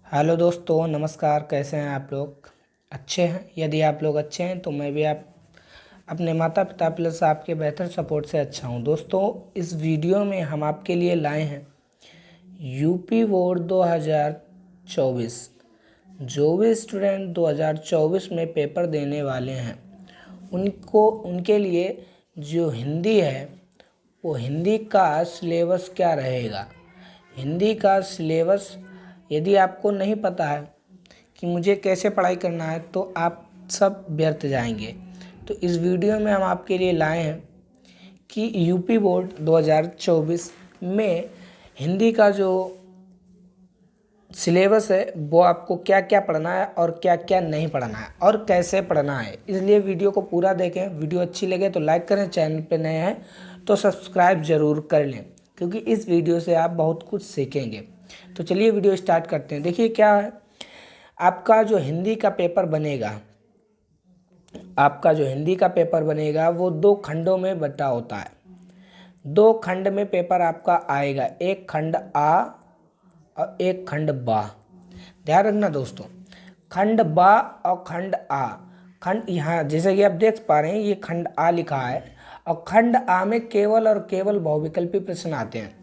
Hello दोस्तों, नमस्कार। कैसे हैं आप लोग? अच्छे हैं? यदि आप लोग अच्छे हैं तो मैं भी आप अपने माता पिता प्लस आपके बेहतर सपोर्ट से अच्छा हूं। दोस्तों, इस वीडियो में हम आपके लिए लाए हैं यूपी बोर्ड 2024। जो भी स्टूडेंट 2024 में पेपर देने वाले हैं उनके लिए जो हिंदी है वो हिंदी का सिलेबस क्या रहेगा। हिंदी का सिलेबस यदि आपको नहीं पता है कि मुझे कैसे पढ़ाई करना है तो आप सब व्यर्थ जाएंगे। तो इस वीडियो में हम आपके लिए लाए हैं कि यूपी बोर्ड 2024 में हिंदी का जो सिलेबस है वो आपको क्या क्या पढ़ना है और क्या क्या नहीं पढ़ना है और कैसे पढ़ना है। इसलिए वीडियो को पूरा देखें। वीडियो अच्छी लगे तो लाइक करें, चैनल पे नए हैं तो सब्सक्राइब ज़रूर कर लें, क्योंकि इस वीडियो से आप बहुत कुछ सीखेंगे। तो चलिए वीडियो स्टार्ट करते हैं। देखिए क्या है, आपका जो हिंदी का पेपर बनेगा वो दो खंडों में बटा होता है। दो खंड में पेपर आपका आएगा, एक खंड आ और एक खंड बा। ध्यान रखना दोस्तों, खंड बा और खंड आ। खंड यहाँ जैसे कि आप देख पा रहे हैं ये खंड आ लिखा है और खंड आ में केवल और केवल बहुविकल्पी प्रश्न आते हैं।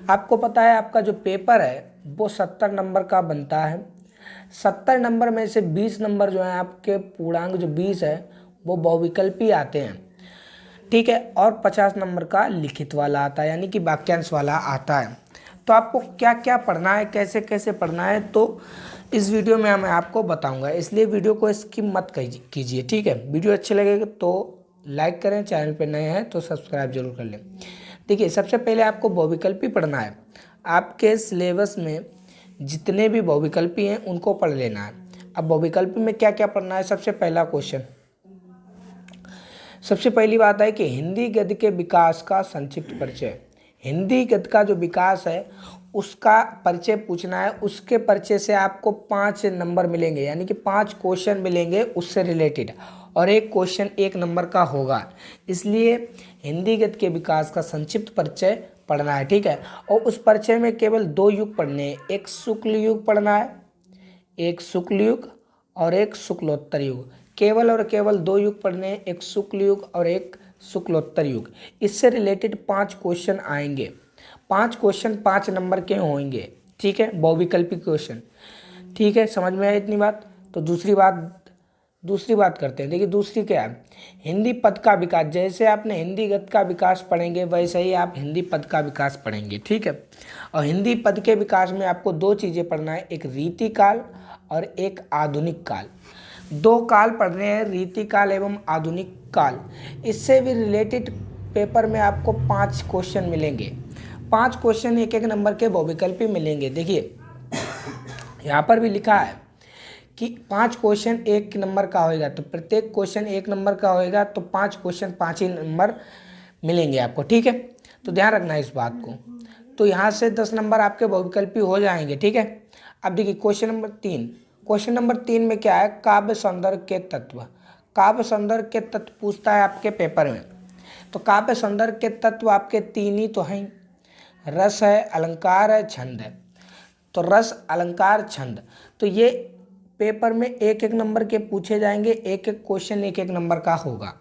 आपको पता है आपका जो पेपर है वो 70 नंबर का बनता है। 70 नंबर में से 20 नंबर जो है आपके पूर्णांक जो 20 है वो बहुविकल्पी आते हैं, ठीक है। और 50 नंबर का लिखित वाला आता है, यानी कि वाक्यांश वाला आता है। तो आपको क्या क्या पढ़ना है, कैसे कैसे पढ़ना है, तो इस वीडियो में मैं आपको बताऊंगा। इसलिए वीडियो को स्किप मत कीजिए, ठीक है। वीडियो अच्छे लगेगा तो लाइक करें, चैनल पर नए हैं तो सब्सक्राइब जरूर कर लें। देखिए, सबसे पहले आपको बहुविकल्पी पढ़ना है। आपके सिलेबस में जितने भी बहुविकल्पी हैं उनको पढ़ लेना है। अब बहुविकल्पी में क्या क्या पढ़ना है, सबसे पहली बात है कि हिंदी गद्य के विकास का संक्षिप्त परिचय। हिंदी गद्य का जो विकास है उसका परिचय पूछना है। उसके परिचय से आपको 5 नंबर मिलेंगे, यानी कि 5 क्वेश्चन मिलेंगे उससे रिलेटेड, और एक क्वेश्चन 1 नंबर का होगा। इसलिए हिंदी गद्य के विकास का संक्षिप्त परिचय पढ़ना है, ठीक है। और उस परिचय में केवल 2 युग पढ़ने हैं, एक शुक्ल युग पढ़ना है, एक शुक्ल युग और एक शुक्लोत्तर युग। केवल और केवल 2 युग पढ़ने हैं, एक शुक्ल युग और एक शुक्लोत्तर युग। इससे रिलेटेड 5 क्वेश्चन आएंगे। 5 क्वेश्चन 5 नंबर के होंगे, ठीक है, बहुविकल्पी क्वेश्चन। ठीक है, समझ में आया इतनी बात? तो दूसरी बात करते हैं। देखिए दूसरी क्या है, हिंदी पद का विकास। जैसे आपने हिंदी गद्य का विकास पढ़ेंगे वैसे ही आप हिंदी पद का विकास पढ़ेंगे, ठीक है। और हिंदी पद के विकास में आपको 2 चीज़ें पढ़ना है, एक रीति काल और एक आधुनिक काल। 2 काल पढ़ रहे हैं, रीति काल एवं आधुनिक काल। इससे भी रिलेटेड पेपर में आपको 5 क्वेश्चन मिलेंगे। 5 क्वेश्चन 1-1 नंबर के बहुविकल्पी मिलेंगे। देखिए यहाँ पर भी लिखा है कि 5 क्वेश्चन 1 नंबर का होएगा, तो प्रत्येक क्वेश्चन 1 नंबर का होएगा तो 5 क्वेश्चन 5 ही नंबर मिलेंगे आपको, ठीक है। तो ध्यान रखना है इस बात को। तो यहाँ से 10 नंबर आपके बहुविकल्पी हो जाएंगे, ठीक है। अब देखिए क्वेश्चन नंबर 3 में क्या है, काव्य सौंदर्य के तत्व। काव्य सौंदर्य के तत्व पूछता है आपके पेपर में। तो काव्य सौंदर्य के तत्व आपके 3 ही तो हैं, रस है, अलंकार है, छंद है। तो रस, अलंकार, छंद, तो ये पेपर में 1-1 नंबर के पूछे जाएंगे। 1-1 क्वेश्चन 1-1 नंबर का होगा।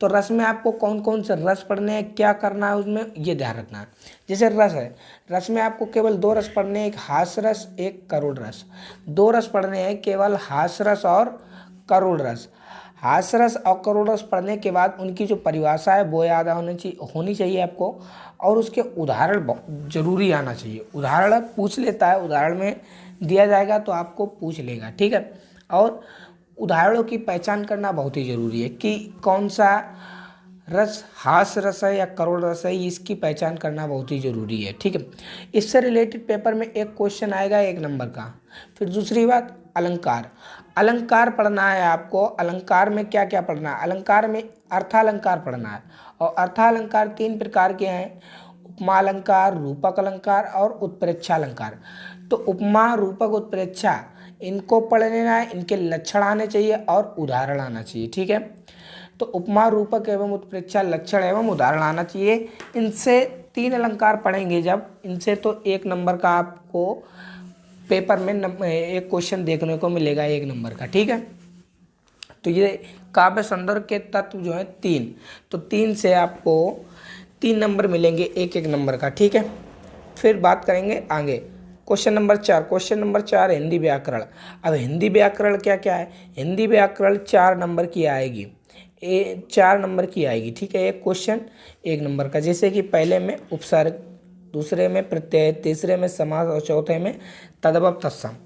तो रस में आपको कौन कौन से रस पढ़ने हैं, क्या करना है उसमें, ये ध्यान रखना है। जैसे रस है, रस में आपको केवल 2 रस पढ़ने हैं, एक हास्य रस, एक करुण रस। 2 रस पढ़ने हैं, केवल हास्य रस और करुण रस। हास्य रस और करुण रस पढ़ने के बाद उनकी जो परिभाषा है वो याद होनी चाहिए आपको, और उसके उदाहरण जरूरी आना चाहिए। उदाहरण पूछ लेता है, उदाहरण में दिया जाएगा तो आपको पूछ लेगा, ठीक है। और उदाहरणों की पहचान करना बहुत ही ज़रूरी है कि कौन सा रस हास्य रस है या करुण रस है, इसकी पहचान करना बहुत ही ज़रूरी है, ठीक है। इससे रिलेटेड पेपर में एक क्वेश्चन आएगा 1 नंबर का। फिर दूसरी बात, अलंकार। अलंकार पढ़ना है आपको। अलंकार में क्या क्या पढ़ना है, अलंकार में अर्थालंकार पढ़ना है। और अर्थालंकार 3 प्रकार के हैं, उपमा अलंकार, रूपक अलंकार और उत्प्रेक्षा अलंकार। तो उपमा, रूपक, उत्प्रेक्षा इनको पढ़ लेना है, इनके लक्षण आने चाहिए और उदाहरण आना चाहिए, ठीक है। तो उपमा, रूपक एवं उत्प्रेक्षा, लक्षण एवं उदाहरण आना चाहिए। इनसे 3 अलंकार पढ़ेंगे जब, इनसे तो 1 नंबर का आपको पेपर में एक क्वेश्चन देखने को मिलेगा 1 नंबर का, ठीक है। तो ये काव्य संदर्भ के तत्व जो है 3, तो 3 से आपको 3 नंबर मिलेंगे 1-1 नंबर का, ठीक है। फिर बात करेंगे आगे question number 4। Question number 4 Hindi व्याकरण। अब हिंदी व्याकरण क्या क्या है? हिंदी व्याकरण 4 नंबर की आएगी, 4 नंबर की आएगी, ठीक है। एक क्वेश्चन 1 नंबर का, जैसे कि पहले में उपसर्ग, दूसरे में प्रत्यय, तीसरे में समास और चौथे में तद्भव तत्सम।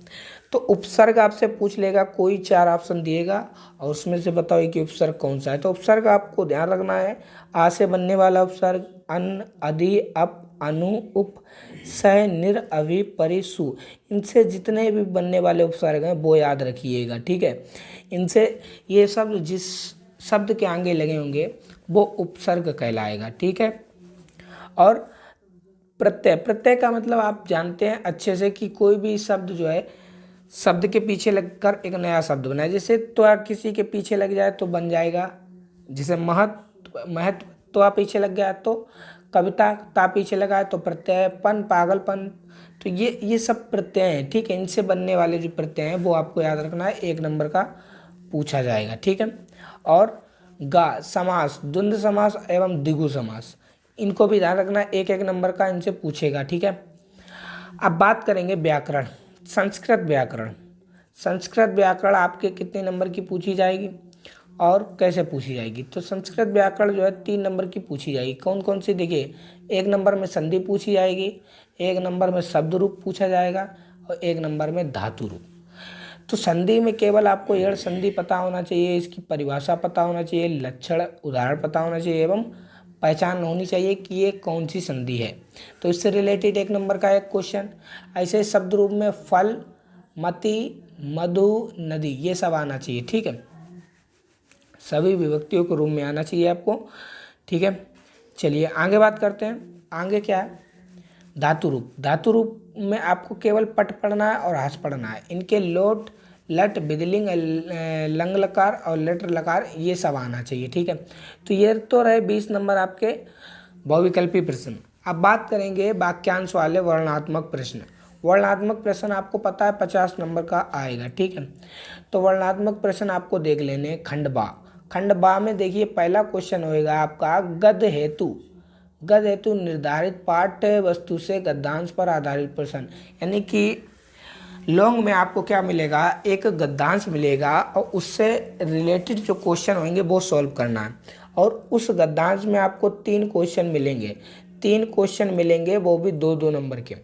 तो उपसर्ग आपसे पूछ लेगा, कोई 4 ऑप्शन दिएगा और उसमें से बताओ कि उपसर्ग कौन सा है। तो उपसर्ग आपको ध्यान रखना है, आ से बनने वाला उपसर्ग अन, अधि, अप, अनु, उप, सह, निर, अभि, परि, सु, इनसे जितने भी बनने वाले उपसर्ग हैं वो याद रखिएगा, ठीक है। इनसे ये सब जिस शब्द के आगे लगे होंगे वो उपसर्ग कहलाएगा, ठीक है। और प्रत्यय, प्रत्यय का मतलब आप जानते हैं अच्छे से कि कोई भी शब्द जो है शब्द के पीछे लगकर एक नया शब्द बनाए। जैसे त्वा किसी के पीछे लग जाए तो बन जाएगा, जैसे महत्व त्वा पीछे लग गया तो कविता, ता पीछे लगा है तो प्रत्यय, पन पागलपन, तो ये सब प्रत्यय हैं, ठीक है। इनसे बनने वाले जो प्रत्यय हैं वो आपको याद रखना है, 1 नंबर का पूछा जाएगा, ठीक है। और गा, समास, द्वंद्व समास एवं द्विगु समास, इनको भी ध्यान रखना है, 1-1 नंबर का इनसे पूछेगा, ठीक है। अब बात करेंगे व्याकरण, संस्कृत व्याकरण। संस्कृत व्याकरण आपके कितने नंबर की पूछी जाएगी और कैसे पूछी जाएगी? तो संस्कृत व्याकरण जो है 3 नंबर की पूछी जाएगी। कौन कौन सी? देखिए, 1 नंबर में संधि पूछी जाएगी, 1 नंबर में शब्द रूप पूछा जाएगा और 1 नंबर में धातु रूप। तो संधि में केवल आपको एड़ संधि पता होना चाहिए, इसकी परिभाषा पता होना चाहिए, लक्षण उदाहरण पता होना चाहिए एवं पहचान होनी चाहिए कि ये कौन सी संधि है। तो इससे रिलेटेड 1 नंबर का एक क्वेश्चन। ऐसे शब्द रूप में फल, मति, मधु, नदी, ये सब आना चाहिए, ठीक है। सभी विभक्तियों के रूप में आना चाहिए आपको, ठीक है। चलिए आगे बात करते हैं। आगे क्या है? धातु रूप। धातु रूप में आपको केवल पट पढ़ना है और हास पढ़ना है। इनके लोट, लट, बिदलिंग, लंग लकार और लेटर लकार, ये सब आना चाहिए, ठीक है। तो ये तो रहे 20 नंबर आपके बहुविकल्पी प्रश्न। अब बात करेंगे वाक्यांश वाले वर्णनात्मक प्रश्न। वर्णनात्मक प्रश्न आपको पता है 50 नंबर का आएगा, ठीक है। तो वर्णनात्मक प्रश्न आपको देख लेने। खंड बा, खंड बा में देखिए पहला क्वेश्चन होएगा आपका गद्य हेतु। गद्य हेतु निर्धारित पाठ्य वस्तु से गद्यांश पर आधारित प्रश्न, यानी कि लॉन्ग में आपको क्या मिलेगा? एक गद्यांश मिलेगा और उससे रिलेटेड जो क्वेश्चन होंगे वो सॉल्व करना है। और उस गद्यांश में आपको 3 क्वेश्चन मिलेंगे, 3 क्वेश्चन मिलेंगे, वो भी 2-2 नंबर के।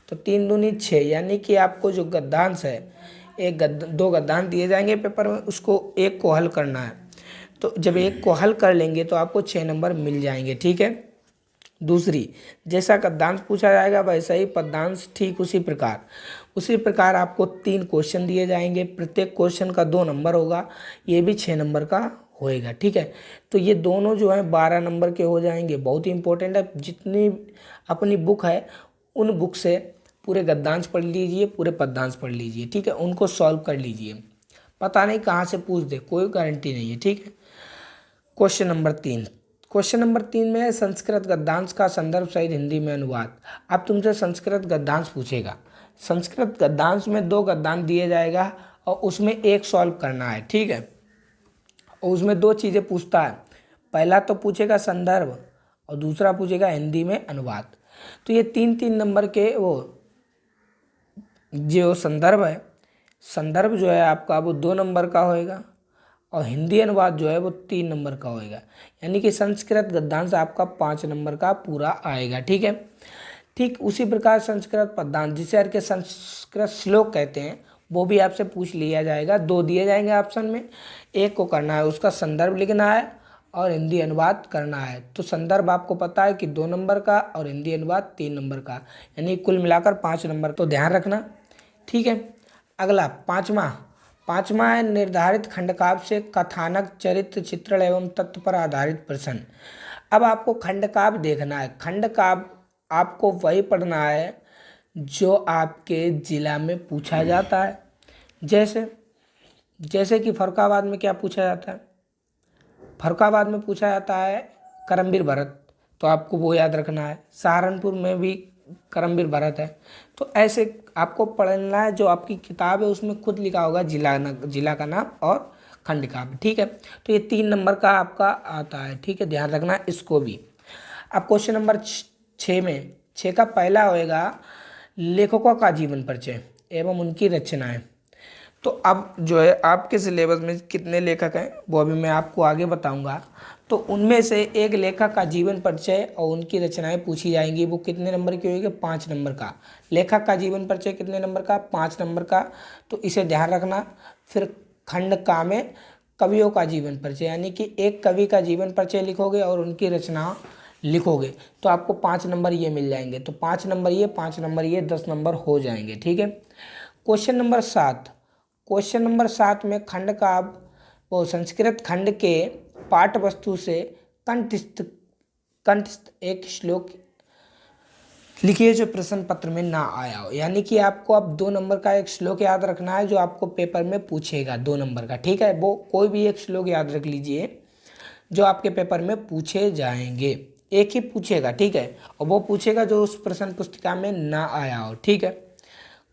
तो 3 दूनी 6, यानी कि आपको जो गद्यांश है, 2 गद्यांश दिए जाएंगे पेपर में, उसको एक को हल करना है। तो जब एक को हल कर लेंगे तो आपको 6 नंबर मिल जाएंगे, ठीक है। दूसरी, जैसा गद्यांश पूछा जाएगा वैसा ही पद्यांश, ठीक उसी प्रकार आपको 3 क्वेश्चन दिए जाएंगे, प्रत्येक क्वेश्चन का 2 नंबर होगा, ये भी 6 नंबर का होएगा, ठीक है। तो ये दोनों जो है 12 नंबर के हो जाएंगे। बहुत ही इंपॉर्टेंट है। जितनी अपनी बुक है उन बुक से पूरे गद्यांश पढ़ लीजिए, पूरे पद्यांश पढ़ लीजिए, ठीक है। उनको सॉल्व कर लीजिए, पता नहीं कहाँ से पूछ दे, कोई गारंटी नहीं है, ठीक है। क्वेश्चन नंबर 3, क्वेश्चन नंबर 3 में है संस्कृत गद्यांश का संदर्भ सहित हिंदी में अनुवाद। अब तुमसे संस्कृत गद्यांश पूछेगा। संस्कृत गद्यांश में 2 गद्यांश दिए जाएगा और उसमें एक सॉल्व करना है, ठीक है। और उसमें 2 चीज़ें पूछता है, पहला तो पूछेगा संदर्भ और दूसरा पूछेगा हिंदी में अनुवाद। तो ये 3-3 नंबर के वो जो संदर्भ है, संदर्भ जो है आपका वो 2 नंबर का होएगा और हिंदी अनुवाद जो है वो 3 नंबर का होएगा, यानी कि संस्कृत गद्यांश आपका 5 नंबर का पूरा आएगा, ठीक है। ठीक उसी प्रकार संस्कृत पद्यांश, जिसे अर्थ के संस्कृत श्लोक कहते हैं, वो भी आपसे पूछ लिया जाएगा। 2 दिए जाएंगे ऑप्शन में, एक को करना है, उसका संदर्भ लिखना है और हिंदी अनुवाद करना है। तो संदर्भ आपको पता है कि 2 नंबर का और हिंदी अनुवाद 3 नंबर का, यानी कुल मिलाकर 5 नंबर। तो ध्यान रखना, ठीक है। अगला पाँचवा है निर्धारित खंडकाव्य से कथानक, चरित्र, चित्रण एवं तत्व पर आधारित प्रश्न। अब आपको खंडकाव्य देखना है। खंडकाव्य आपको वही पढ़ना है जो आपके जिला में पूछा जाता है। जैसे कि फर्रुखाबाद में क्या पूछा जाता है? फर्रुखाबाद में पूछा जाता है करमवीर भरत, तो आपको वो याद रखना है। सहारनपुर में भी करमवीर भरत है। तो ऐसे आपको पढ़ना है, जो आपकी किताब है उसमें खुद लिखा होगा जिला का नाम और खंड का भी, ठीक है। तो ये 3 नंबर का आपका आता है, ठीक है, ध्यान रखना इसको भी। अब क्वेश्चन नंबर 6 में, 6 का पहला होएगा लेखकों का जीवन परिचय एवं उनकी रचनाएं। तो अब जो है आपके सिलेबस में कितने लेखक हैं वो अभी मैं आपको आगे बताऊंगा। तो उनमें से एक लेखक का जीवन परिचय और उनकी रचनाएं पूछी जाएंगी। वो कितने नंबर की होगी? 5 नंबर का। लेखक का जीवन परिचय कितने नंबर का? 5 नंबर का। तो इसे ध्यान रखना। फिर खंड का में कवियों का जीवन परिचय, यानी कि एक कवि का जीवन परिचय लिखोगे और उनकी रचना लिखोगे तो आपको 5 नंबर ये मिल जाएंगे। तो 5 नंबर ये, 5 नंबर ये, 10 नंबर हो जाएंगे, ठीक है। क्वेश्चन नंबर 7, क्वेश्चन नंबर 7 में खंड का वो संस्कृत खंड के पाठ वस्तु से कंठस्थ कंठस्थ एक श्लोक लिखिए जो प्रश्न पत्र में ना आया हो। यानी कि आपको अब 2 नंबर का एक श्लोक याद रखना है जो आपको पेपर में पूछेगा, 2 नंबर का, ठीक है। वो कोई भी एक श्लोक याद रख लीजिए जो आपके पेपर में पूछे जाएंगे। एक ही पूछेगा, ठीक है, और वो पूछेगा जो उस प्रश्न पुस्तिका में ना आया हो, ठीक है।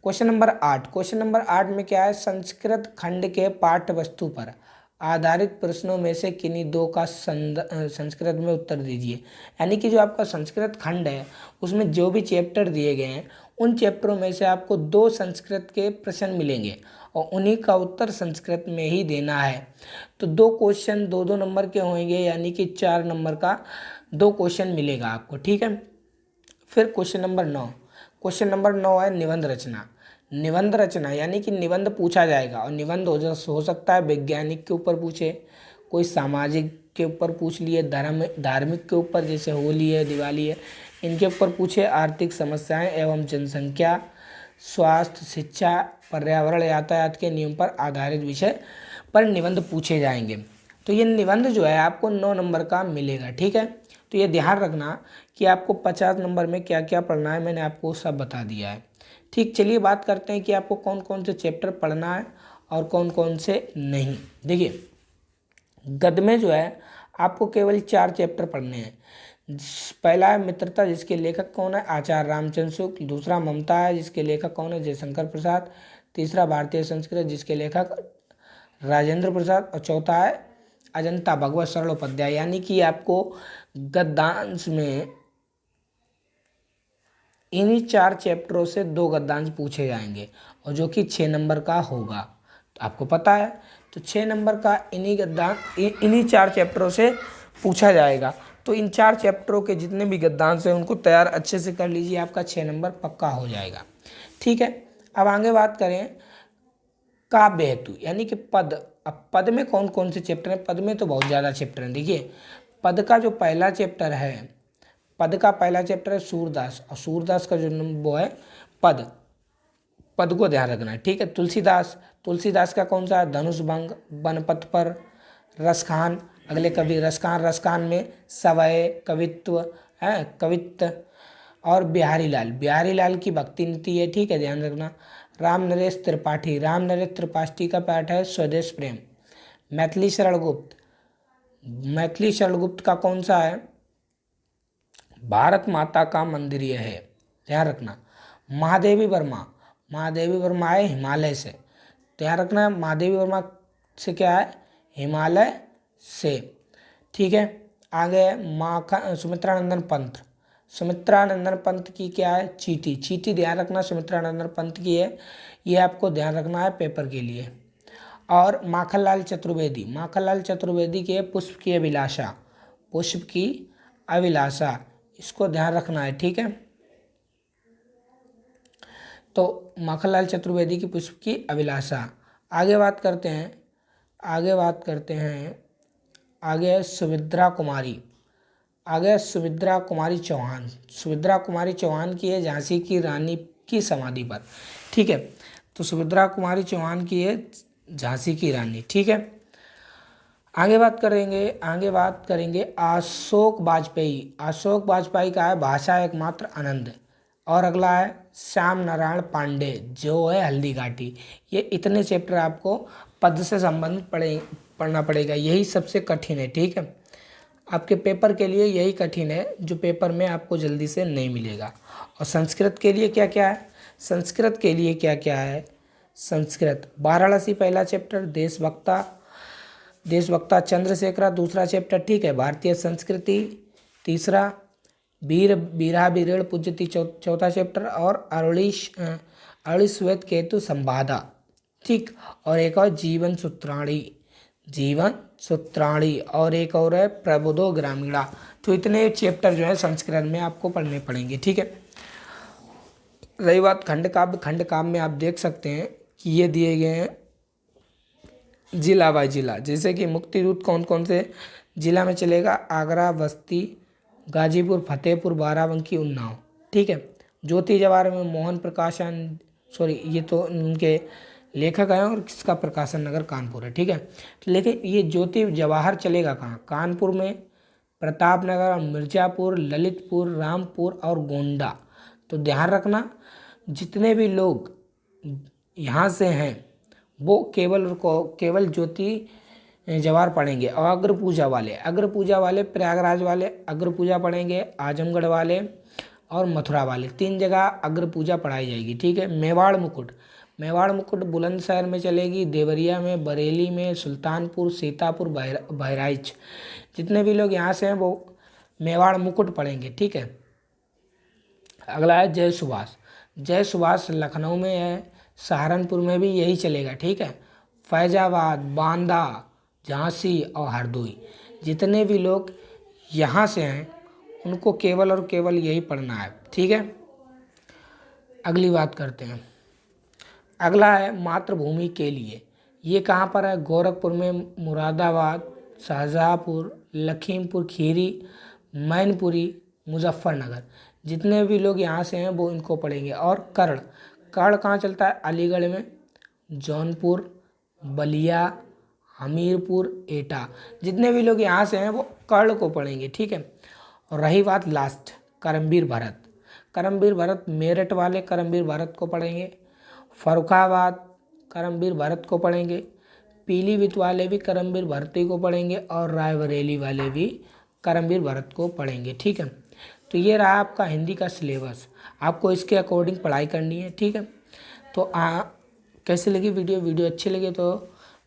क्वेश्चन नंबर 8, क्वेश्चन नंबर 8 में क्या है? संस्कृत खंड के पाठ्य वस्तु पर आधारित प्रश्नों में से किन्हीं 2 का संस्कृत में उत्तर दीजिए। यानी कि जो आपका संस्कृत खंड है उसमें जो भी चैप्टर दिए गए हैं उन चैप्टरों में से आपको 2 संस्कृत के प्रश्न मिलेंगे और उन्हीं का उत्तर संस्कृत में ही देना है। तो 2 क्वेश्चन 2-2 नंबर के होंगे, यानी कि 4 नंबर का 2 क्वेश्चन मिलेगा आपको, ठीक है। फिर क्वेश्चन नंबर 9, क्वेश्चन नंबर 9 है निबंध रचना। निबंध रचना यानी कि निबंध पूछा जाएगा और निबंध हो सकता है वैज्ञानिक के ऊपर पूछे, कोई सामाजिक के ऊपर पूछ लिए, धार्मिक के ऊपर जैसे होली है, दिवाली है, इनके ऊपर पूछे, आर्थिक समस्याएं एवं जनसंख्या, स्वास्थ्य, शिक्षा, पर्यावरण, यातायात के नियम पर आधारित विषय पर निबंध पूछे जाएंगे। तो ये निबंध जो है आपको 9 नंबर का मिलेगा, ठीक है। तो ये ध्यान रखना कि आपको 50 नंबर में क्या क्या पढ़ना है, मैंने आपको सब बता दिया है, ठीक। चलिए बात करते हैं कि आपको कौन कौन से चैप्टर पढ़ना है और कौन कौन से नहीं। देखिए गद्य में जो है आपको केवल 4 चैप्टर पढ़ने हैं। पहला है मित्रता, जिसके लेखक कौन है? आचार्य रामचंद्र शुक्ल। दूसरा ममता है, जिसके लेखक कौन है? जयशंकर प्रसाद। तीसरा भारतीय संस्कृत, जिसके लेखक राजेंद्र प्रसाद। और चौथा है अजंता भगवत सरल उपाध्याय। यानी कि आपको गद्यांश में इन्हीं 4 चैप्टरों से 2 गद्यांश पूछे जाएंगे और जो कि 6 नंबर का होगा, तो आपको पता है। तो 6 नंबर का इन्हीं 4 चैप्टरों से पूछा जाएगा। तो इन 4 चैप्टरों के जितने भी गद्यांश हैं उनको तैयार अच्छे से कर लीजिए, आपका 6 नंबर पक्का हो जाएगा, ठीक है। अब आगे बात करें काव्य हेतु, यानी कि पद। अब पद में कौन कौन से चैप्टर हैं? पद में तो बहुत ज़्यादा चैप्टर हैं। देखिए पद का जो पहला चैप्टर है, पद का पहला चैप्टर है सूरदास, और सूरदास का जो वो है पद, पद को ध्यान रखना है, ठीक है। तुलसीदास, तुलसीदास का कौन सा है? धनुष भंग, बनपथ पर, रसखान, अगले कवि रसखान, रसखान में सवय, कवित्व है, कवित्त। और बिहारी लाल, बिहारी लाल की भक्ति नीति है, ठीक है, ध्यान रखना। राम नरेश त्रिपाठी, राम नरेश त्रिपाठी का पाठ है स्वदेश प्रेम। मैथिली शरण गुप्त, मैथिली शरण गुप्त का कौन सा है? भारत माता का मंदिर है, ध्यान रखना। महादेवी वर्मा, महादेवी वर्मा है हिमालय से, ध्यान रखना। महादेवी वर्मा से क्या है? हिमालय से, ठीक है। आगे सुमित्रानंदन पंत, सुमित्रानंदन पंत की क्या है? चीटी, चीटी ध्यान रखना सुमित्रानंदन पंत की है, ये आपको ध्यान रखना है पेपर के लिए। और माखनलाल चतुर्वेदी, माखनलाल चतुर्वेदी के पुष्प की अभिलाषा, पुष्प की अभिलाषा, इसको ध्यान रखना है, ठीक है। तो माखनलाल चतुर्वेदी की पुष्प की अभिलाषा। आगे बात करते हैं, आगे बात करते हैं, आगे है सुभद्रा कुमारी, आगे सुभद्रा कुमारी चौहान, सुभद्रा कुमारी चौहान की है झांसी की रानी की समाधि पर, ठीक है। तो सुभद्रा कुमारी चौहान की है झांसी की रानी, ठीक है। आगे बात करेंगे, आगे बात करेंगे अशोक वाजपेयी, अशोक वाजपेयी का है भाषा एकमात्र आनंद। और अगला है श्याम नारायण पांडे जो है हल्दी घाटी। ये इतने चैप्टर आपको पद से संबंधित पढ़ना पड़ेगा, यही सबसे कठिन है, ठीक है। आपके पेपर के लिए यही कठिन है जो पेपर में आपको जल्दी से नहीं मिलेगा। और संस्कृत के लिए क्या क्या है, संस्कृत के लिए क्या क्या है, संस्कृत वाराणसी पहला चैप्टर, देशभक्ता देशभक्ता चंद्रशेखरा दूसरा चैप्टर, ठीक है। भारतीय संस्कृति तीसरा, वीर वीरा वीरेण पूज्यति चौथा चैप्टर, और अरुणी श्वेत केतु संवादा, ठीक। और एक और जीवन सूत्राणी, जीवन सूत्राणी, और एक और है प्रबोधो ग्रामीणा। तो इतने चैप्टर जो है संस्कृत में आपको पढ़ने पड़ेंगे, ठीक है। रही बात खंड काव्य, खंड काव्य में आप देख सकते हैं कि ये दिए गए हैं जिला बाय जिला, जैसे कि मुक्ति दूत कौन कौन से जिला में चलेगा, आगरा, बस्ती, गाजीपुर, फतेहपुर, बाराबंकी, उन्नाव, ठीक है। ज्योति जवाहर में मोहन प्रकाशन, सॉरी ये तो उनके लेखक हैं, और किसका प्रकाशन नगर कानपुर है, ठीक है। लेकिन ये ज्योति जवाहर चलेगा कहाँ, कानपुर में, प्रतापनगर, मिर्ज़ापुर, ललितपुर, रामपुर और गोंडा। तो ध्यान रखना जितने भी लोग यहाँ से हैं वो केवल ज्योति जवाहर पढ़ेंगे। और अग्र पूजा वाले प्रयागराज वाले अग्र पूजा पढ़ेंगे, आजमगढ़ वाले और मथुरा वाले, 3 जगह अग्र पूजा पढ़ाई जाएगी, ठीक है। मेवाड़ मुकुट बुलंदशहर में चलेगी, देवरिया में, बरेली में, सुल्तानपुर, सीतापुर, बहराइच। जितने भी लोग यहाँ से हैं वो मेवाड़ मुकुट पढ़ेंगे, ठीक है। अगला है जय सुभाष लखनऊ में है, सहारनपुर में भी यही चलेगा, ठीक है। फैजाबाद, बांदा, झांसी और हरदोई, जितने भी लोग यहाँ से हैं उनको केवल और केवल यही पढ़ना है, ठीक है। अगली बात करते हैं। अगला है मातृभूमि के लिए, ये कहाँ पर है, गोरखपुर में, मुरादाबाद, शाहजहाँपुर, लखीमपुर खीरी, मैनपुरी, मुजफ्फरनगर। जितने भी लोग यहाँ से हैं वो इनको पढ़ेंगे। और कर्ण कहाँ चलता है, अलीगढ़ में, जौनपुर, बलिया, हमीरपुर, एटा। जितने भी लोग यहाँ से हैं वो कर्ण को पढ़ेंगे, ठीक है। और रही बात लास्ट करमवीर भरत, मेरठ वाले करमवीर भरत को पढ़ेंगे, फर्रुखाबाद करमवीर भरत को पढ़ेंगे, पीलीभीत वाले भी करमवीर भरत को पढ़ेंगे, और रायबरेली वाले भी करमवीर भरत को पढ़ेंगे, ठीक है। तो ये रहा आपका हिंदी का सिलेबस, आपको इसके अकॉर्डिंग पढ़ाई करनी है, ठीक है। तो कैसे लगी वीडियो अच्छी लगी तो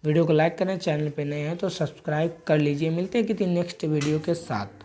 वीडियो को लाइक करें, चैनल पे नए हैं तो सब्सक्राइब कर लीजिए। मिलते हैं किसी नेक्स्ट वीडियो के साथ।